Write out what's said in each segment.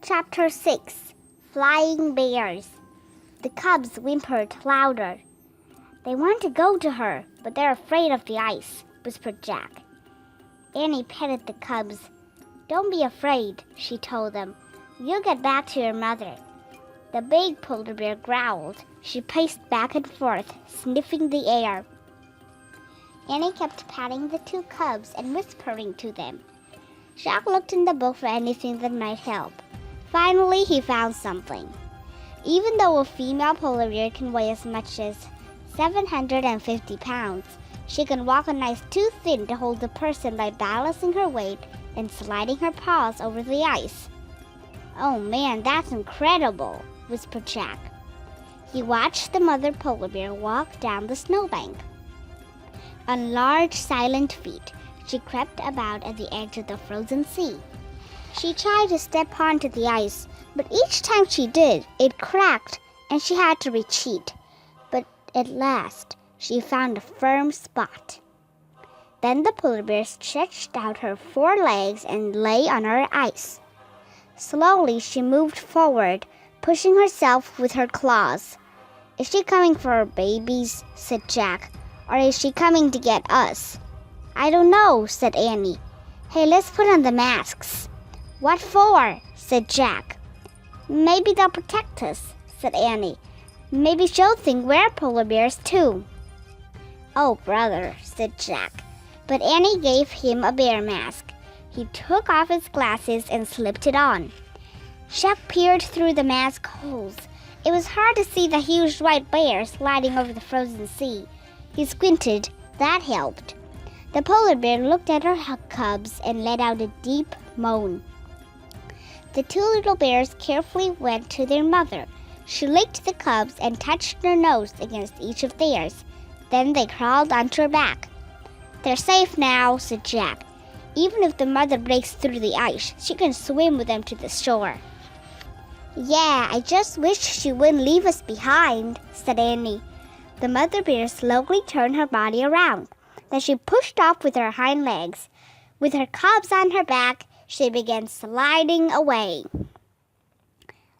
Chapter 6 Flying Bears. The cubs whimpered louder. They want to go to her, but they're afraid of the ice, whispered Jack. Annie petted the cubs. Don't be afraid, she told them. You'll get back to your mother. The big polar bear growled. She paced back and forth, sniffing the air. Annie kept patting the two cubs and whispering to them. Jack looked in the book for anything that might help. Finally, he found something. Even though a female polar bear can weigh as much as 750 pounds, she can walk on ice too thin to hold the person by balancing her weight and sliding her paws over the ice. Oh man, that's incredible, whispered Jack. He watched the mother polar bear walk down the snowbank. On large, silent feet, she crept about at the edge of the frozen sea. She tried to step onto the ice, but each time she did, it cracked and she had to retreat. But at last, she found a firm spot. Then the polar bear stretched out her four legs and lay on her ice. Slowly, she moved forward, pushing herself with her claws. Is she coming for her babies? Said Jack. Or is she coming to get us? I don't know, said Annie. Hey, let's put on the masks. What for? Said Jack. Maybe they'll protect us, said Annie. Maybe she'll think we're polar bears too. Oh, brother, said Jack. But Annie gave him a bear mask. He took off his glasses and slipped it on. Jack peered through the mask holes. It was hard to see the huge white bear sliding over the frozen sea. He squinted. That helped. The polar bear looked at her cubs and let out a deep moan. The two little bears carefully went to their mother. She licked the cubs and touched their nose against each of theirs. Then they crawled onto her back. They're safe now, said Jack. Even if the mother breaks through the ice, she can swim with them to the shore. Yeah, I just wish she wouldn't leave us behind, said Annie. The mother bear slowly turned her body around. Then she pushed off with her hind legs. With her cubs on her back, she began sliding away.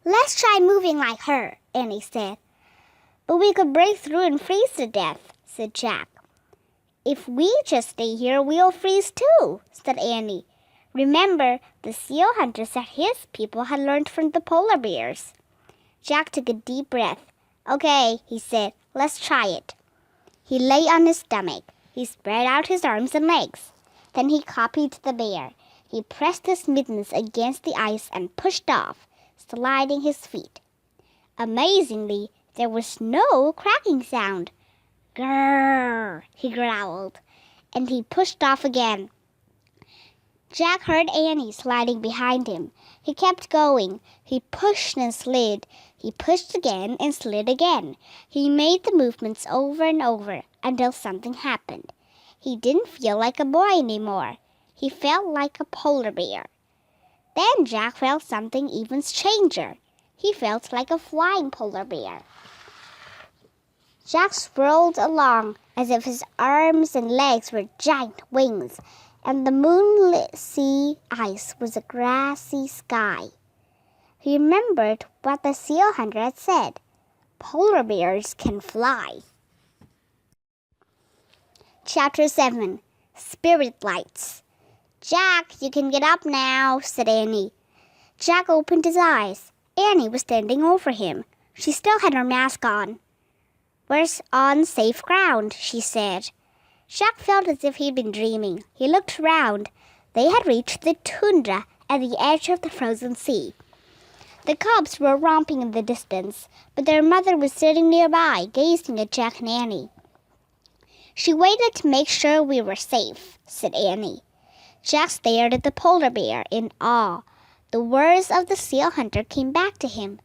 Let's try moving like her, Annie said. But we could break through and freeze to death, said Jack. If we just stay here, we'll freeze too, said Annie. Remember, the seal hunter said his people had learned from the polar bears. Jack took a deep breath. Okay, he said, let's try it. He lay on his stomach. He spread out his arms and legs. Then he copied the bear. He pressed his mittens against the ice and pushed off, sliding his feet. Amazingly, there was no cracking sound. Grrr, he growled, and he pushed off again. Jack heard Annie sliding behind him. He kept going. He pushed and slid. He pushed again and slid again. He made the movements over and over until something happened. He didn't feel like a boy anymore. He felt like a polar bear. Then Jack felt something even stranger. He felt like a flying polar bear. Jack swirled along as if his arms and legs were giant wings, and the moonlit sea ice was a grassy sky. He remembered what the seal hunter had said. Polar bears can fly. Chapter 7 Spirit Lights. Jack, you can get up now, said Annie. Jack opened his eyes. Annie was standing over him. She still had her mask on. We're on safe ground, she said. Jack felt as if he'd been dreaming. He looked around. They had reached the tundra at the edge of the frozen sea. The cubs were romping in the distance, but their mother was sitting nearby, gazing at Jack and Annie. She waited to make sure we were safe, said Annie. Jack stared at the polar bear in awe. The words of the seal hunter came back to him.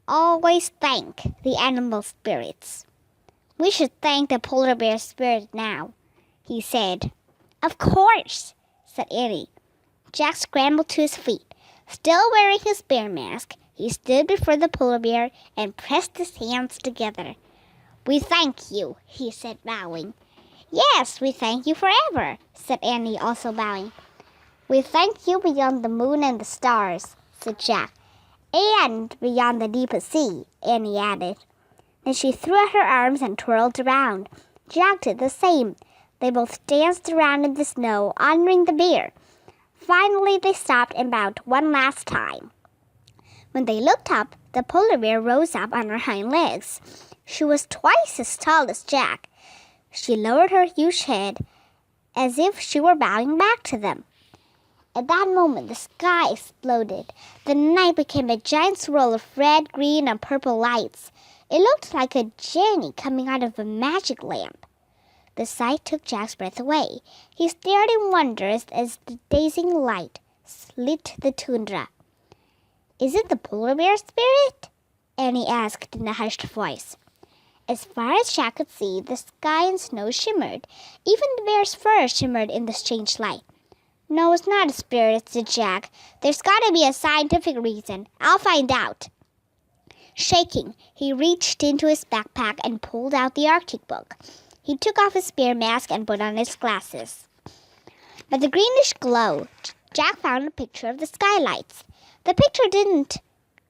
Always thank the animal spirits. We should thank the polar bear spirit now, he said. Of course, said Annie. Jack scrambled to his feet. Still wearing his bear mask, he stood before the polar bear and pressed his hands together. We thank you, he said, bowing. Yes, we thank you forever, said Annie, also bowing. We thank you beyond the moon and the stars, said Jack. And beyond the deepest sea, Annie added. Then she threw out her arms and twirled around. Jack did the same. They both danced around in the snow, honoring the bear. Finally, they stopped and bowed one last time. When they looked up, the polar bear rose up on her hind legs. She was twice as tall as Jack. She lowered her huge head as if she were bowing back to them. At that moment, the sky exploded. The night became a giant swirl of red, green, and purple lights. It looked like a genie coming out of a magic lamp. The sight took Jack's breath away. He stared in wonder as the dazzling light lit the tundra. Is it the polar bear spirit? Annie asked in a hushed voice. As far as Jack could see, the sky and snow shimmered. Even the bear's fur shimmered in the strange light. No, it's not a spirit, said Jack. There's got to be a scientific reason. I'll find out. Shaking, he reached into his backpack and pulled out the Arctic book. He took off his bear mask and put on his glasses. By the greenish glow, Jack found a picture of the skylights. The picture didn't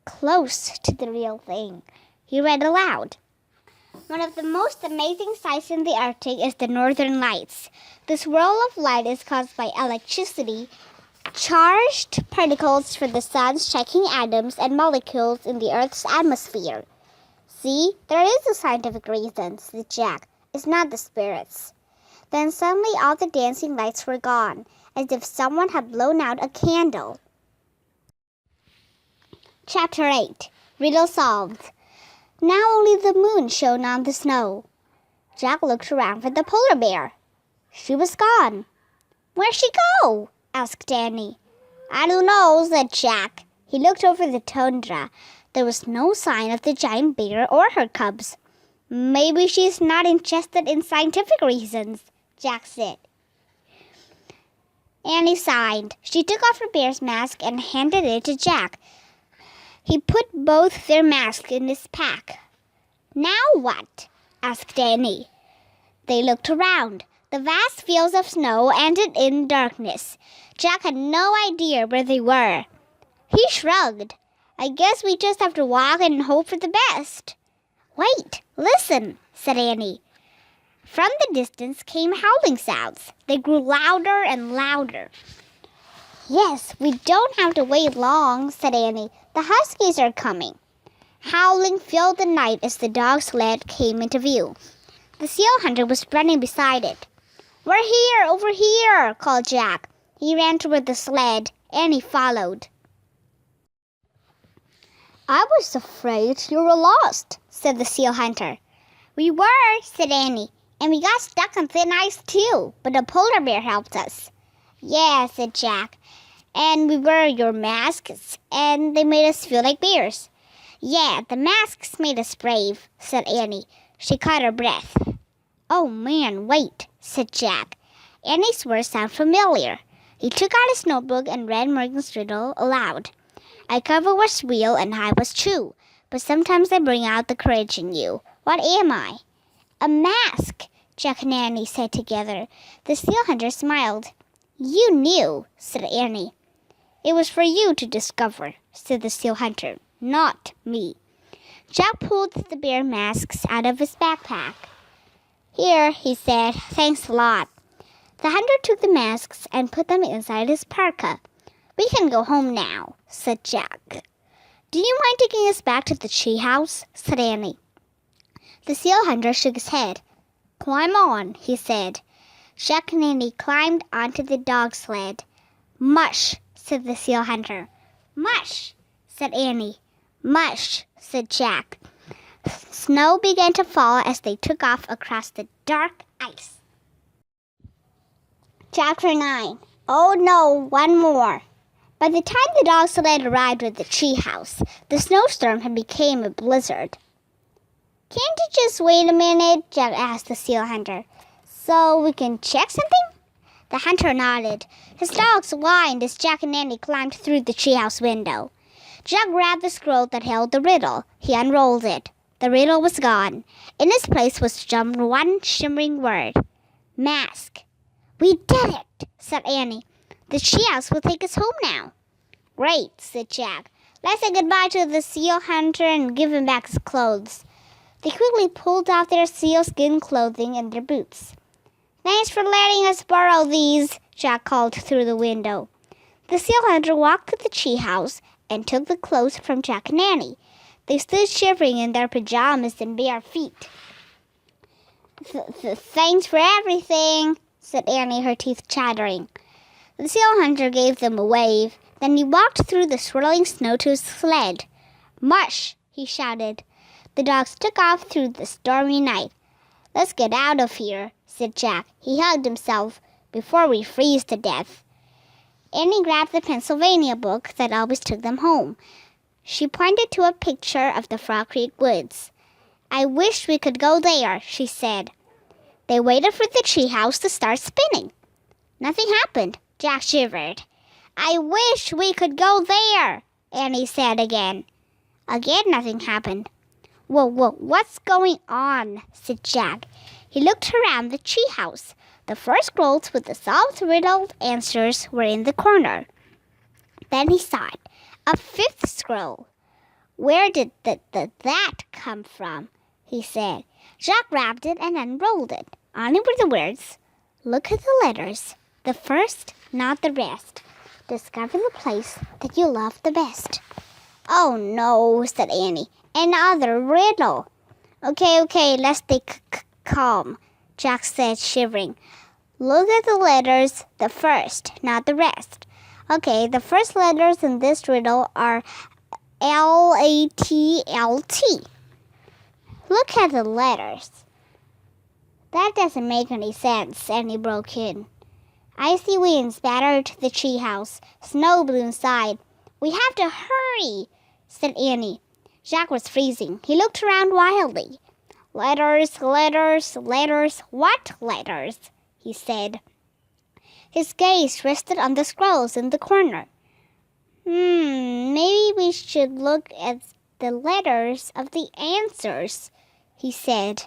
close to the real thing. He read aloud. One of the most amazing sights in the Arctic is the Northern Lights. The swirl of light is caused by electricity, charged particles from the sun striking atoms and molecules in the Earth's atmosphere. See, there is a scientific reason, said Jack. It's not the spirits. Then suddenly all the dancing lights were gone, as if someone had blown out a candle. Chapter 8. Riddle Solved. Now only the moon shone on the snow. Jack looked around for the polar bear. She was gone. Where'd she go? Asked Annie. I don't know, said Jack. He looked over the tundra. There was no sign of the giant bear or her cubs. Maybe she's not interested in scientific reasons, Jack said. Annie sighed. She took off her bear's mask and handed it to Jack. He put both their masks in his pack. Now what? Asked Annie. They looked around. The vast fields of snow ended in darkness. Jack had no idea where they were. He shrugged. I guess we just have to walk and hope for the best. Wait, listen, said Annie. From the distance came howling sounds. They grew louder and louder. Yes, we don't have to wait long, said Annie. The huskies are coming. Howling filled the night as the dog sled came into view. The seal hunter was running beside it. We're here, over here, called Jack. He ran toward the sled. Annie followed. I was afraid you were lost, said the seal hunter. We were, said Annie, and we got stuck on thin ice too, but the polar bear helped us. Yeah, said Jack, and we wore your masks, and they made us feel like bears. Yeah, the masks made us brave, said Annie. She caught her breath. Oh man, wait, said Jack. Annie's words sound familiar. He took out his notebook and read Morgan's riddle aloud. I cover what's real and hide what's true, but sometimes I bring out the courage in you. What am I? A mask, Jack and Annie said together. The seal hunter smiled. You knew, said Annie. It was for you to discover, said the seal hunter, not me. Jack pulled the bear masks out of his backpack. Here, he said, thanks a lot. The hunter took the masks and put them inside his parka. We can go home now, said Jack. Do you mind taking us back to the tree house? Said Annie. The seal hunter shook his head. Climb on, he said. Jack and Annie climbed onto the dog sled. Mush, said the seal hunter. Mush, said Annie. Mush, said Jack. Snow began to fall as they took off across the dark ice. Chapter 9. Oh no, one more. By the time the dog sled arrived at the tree house, the snowstorm had become a blizzard. Can't you just wait a minute? Jack asked the seal hunter. So we can check something? The hunter nodded. His dogs whined as Jack and Annie climbed through the treehouse window. Jack grabbed the scroll that held the riddle. He unrolled it. The riddle was gone. In its place was just one shimmering word. Mask. We did it, said Annie. The treehouse will take us home now. Great, said Jack. Let's say goodbye to the seal hunter and give him back his clothes. They quickly pulled off their sealskin clothing and their boots. Thanks for letting us borrow these, Jack called through the window. The seal hunter walked to the tree house and took the clothes from Jack and Annie. They stood shivering in their pajamas and bare feet. Thanks for everything, said Annie, her teeth chattering. The seal hunter gave them a wave. Then he walked through the swirling snow to his sled. Mush, he shouted. The dogs took off through the stormy night. Let's get out of here, said Jack. He hugged himself. Before we freeze to death. Annie grabbed the Pennsylvania book that always took them home. She pointed to a picture of the Frog Creek woods. I wish we could go there, she said. They waited for the treehouse to start spinning. Nothing happened. Jack shivered. I wish we could go there, Annie said again. Again, nothing happened. Whoa, what's going on? Said Jack. He looked around the treehouse. The four scrolls with the solved riddled answers were in the corner. Then he saw it. A fifth scroll. Where did that come from? He said. Jack grabbed it and unrolled it. On it were the words, look at the letters. The first, not the rest. Discover the place that you love the best. Oh no, said Annie. Another riddle. Okay, let's stay calm, Jack said, shivering. Look at the letters, the first, not the rest. Okay, the first letters in this riddle are L-A-T-L-T. Look at the letters. That doesn't make any sense, Annie broke in. Icy winds battered the treehouse. Snow blew inside. We have to hurry, said Annie. Jack was freezing. He looked around wildly. Letters. What letters? He said. His gaze rested on the scrolls in the corner. Maybe we should look at the letters of the answers, he said.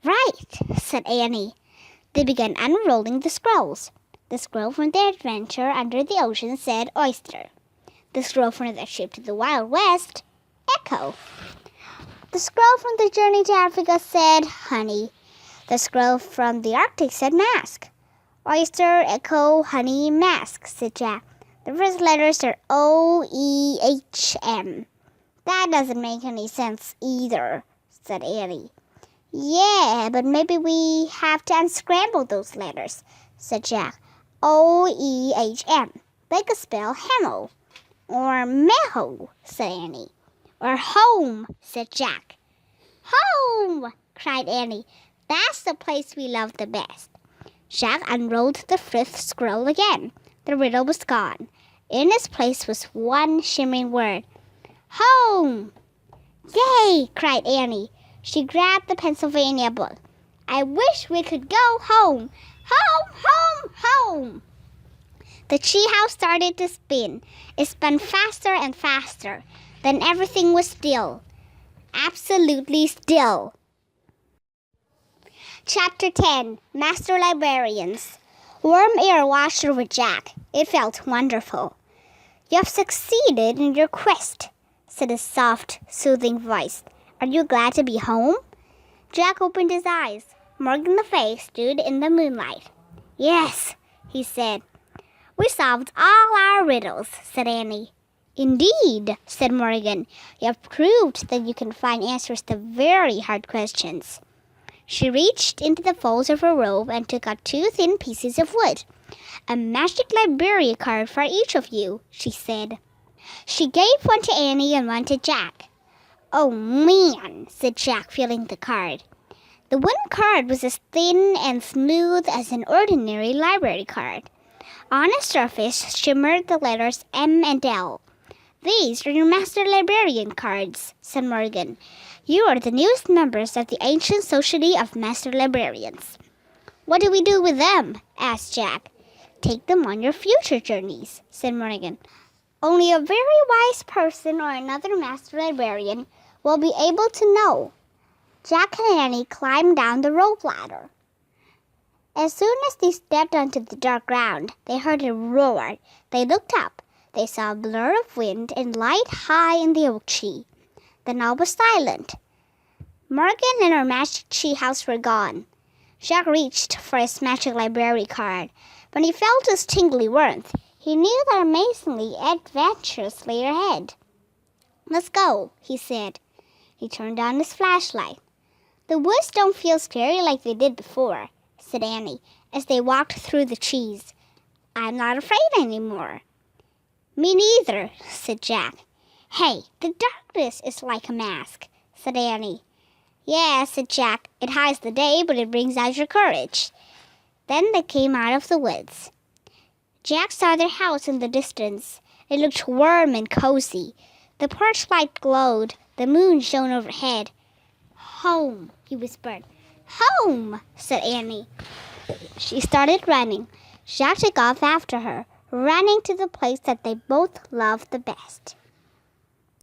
Right, said Annie. They began unrolling the scrolls. The scroll from their adventure under the ocean said oyster. The scroll from their trip to the Wild West, echo. The scroll from the journey to Africa said honey. The scroll from the Arctic said mask. Oyster, echo, honey, mask, said Jack. The first letters are O-E-H-M. That doesn't make any sense either, said Annie. Yeah, but maybe we have to unscramble those letters, said Jack. O-E-H-M. They could spell hemo. Or meho, said Annie. Or home, said Jack. Home, cried Annie. That's the place we love the best. Jack unrolled the fifth scroll again. The riddle was gone. In its place was one shimmering word. Home! Yay! Cried Annie. She grabbed the Pennsylvania book. I wish we could go home. Home! The treehouse started to spin. It spun faster and faster. Then everything was still. Absolutely still. Chapter 10. Master Librarians. Warm air washed over Jack. It felt wonderful. You have succeeded in your quest, said a soft, soothing voice. Are you glad to be home? Jack opened his eyes. Morgan Le Fay stood in the moonlight. Yes, he said. We solved all our riddles, said Annie. Indeed, said Morgan. You have proved that you can find answers to very hard questions. She reached into the folds of her robe and took out 2 thin pieces of wood. A magic library card for each of you, she said. She gave one to Annie and one to Jack. Oh, man, said Jack, feeling the card. The wooden card was as thin and smooth as an ordinary library card. On its surface shimmered the letters M and L. These are your Master Librarian cards, said Morgan. You are the newest members of the Ancient Society of Master Librarians. What do we do with them? Asked Jack. Take them on your future journeys, said Morgan. Only a very wise person or another Master Librarian will be able to know. Jack and Annie climbed down the rope ladder. As soon as they stepped onto the dark ground, they heard a roar. They looked up. They saw a blur of wind and light high in the oak tree. Then all was silent. Morgan and her magic tree house were gone. Jack reached for his magic library card. When he felt its tingly warmth, he knew that amazingly adventures lay ahead. "Let's go," he said. He turned on his flashlight. "The woods don't feel scary like they did before," said Annie, as they walked through the trees. "I'm not afraid anymore." "Me neither," said Jack. "Hey, the darkness is like a mask," said Annie. "Yeah," said Jack. "It hides the day, but it brings out your courage." Then they came out of the woods. Jack saw their house in the distance. It looked warm and cozy. The porch light glowed. The moon shone overhead. "Home," he whispered. "Home," said Annie. She started running. Jack took off after her, running to the place that they both loved the best.